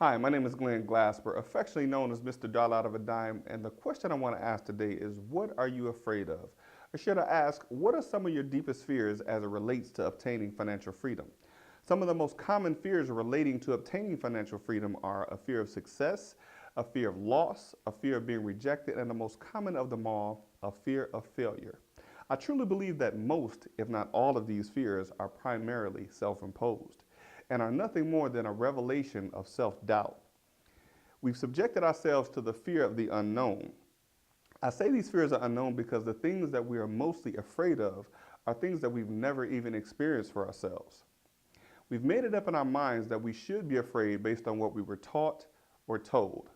Hi, my name is Glen Glasper, affectionately known as MrDollarOutofaDime, and the question I want to ask today is, what are you afraid of? Or should I ask, what are some of your deepest fears as it relates to obtaining financial freedom? Some of the most common fears relating to obtaining financial freedom are a fear of success, a fear of loss, a fear of being rejected, and the most common of them all, a fear of failure. I truly believe that most, if not all of these fears are primarily self-imposed and are nothing more than a revelation of self-doubt. We've subjected ourselves to the fear of the unknown. I say these fears are unknown because the things that we are mostly afraid of are things that we've never even experienced for ourselves. We've made it up in our minds that we should be afraid based on what we were taught or told.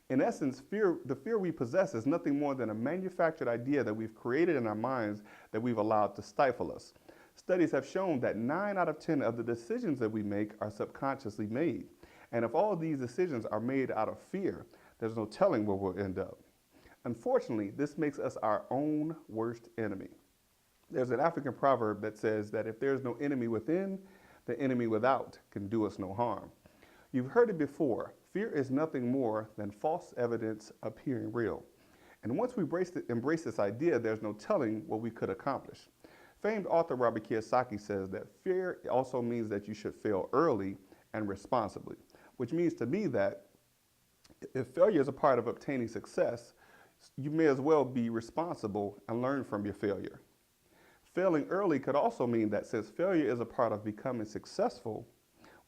In essence, the fear we possess is nothing more than a manufactured idea that we've created in our minds that we've allowed to stifle us. Studies have shown that 9 out of 10 of the decisions that we make are subconsciously made. And if all of these decisions are made out of fear, there's no telling where we'll end up. Unfortunately, this makes us our own worst enemy. There's an African proverb that says that if there's no enemy within, the enemy without can do us no harm. You've heard it before. Fear is nothing more than false evidence appearing real. And once we embrace this idea, there's no telling what we could accomplish. Famed author Robert Kiyosaki says that fear also means that you should fail early and responsibly, which means to me that if failure is a part of obtaining success, you may as well be responsible and learn from your failure. Failing early could also mean that since failure is a part of becoming successful,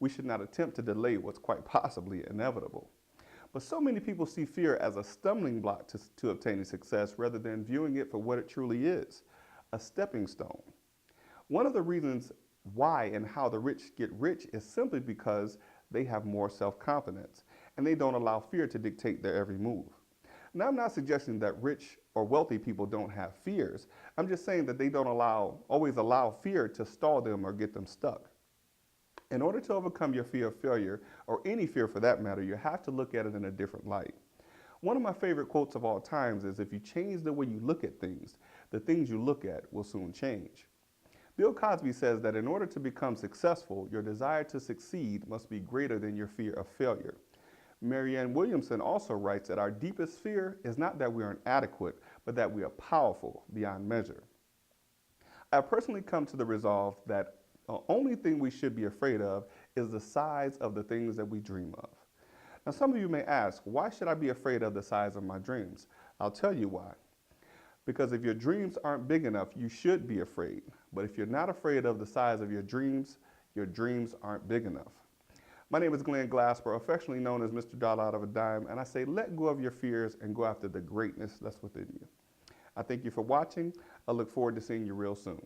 we should not attempt to delay what's quite possibly inevitable. But so many people see fear as a stumbling block to obtaining success rather than viewing it for what it truly is, a stepping stone. One of the reasons why and how the rich get rich is simply because they have more self-confidence and they don't allow fear to dictate their every move. Now, I'm not suggesting that rich or wealthy people don't have fears. I'm just saying that they don't always allow fear to stall them or get them stuck. In order to overcome your fear of failure, or any fear for that matter, you have to look at it in a different light. One of my favorite quotes of all times is, if you change the way you look at things, the things you look at will soon change. Bill Cosby says that in order to become successful, your desire to succeed must be greater than your fear of failure. Marianne Williamson also writes that our deepest fear is not that we are inadequate, but that we are powerful beyond measure. I've personally come to the resolve that the only thing we should be afraid of is the size of the things that we dream of. Now, some of you may ask, why should I be afraid of the size of my dreams? I'll tell you why. Because if your dreams aren't big enough, you should be afraid. But if you're not afraid of the size of your dreams aren't big enough. My name is Glen Glasper, affectionately known as MrDollarOutofaDime, and I say let go of your fears and go after the greatness that's within you. I thank you for watching. I look forward to seeing you real soon.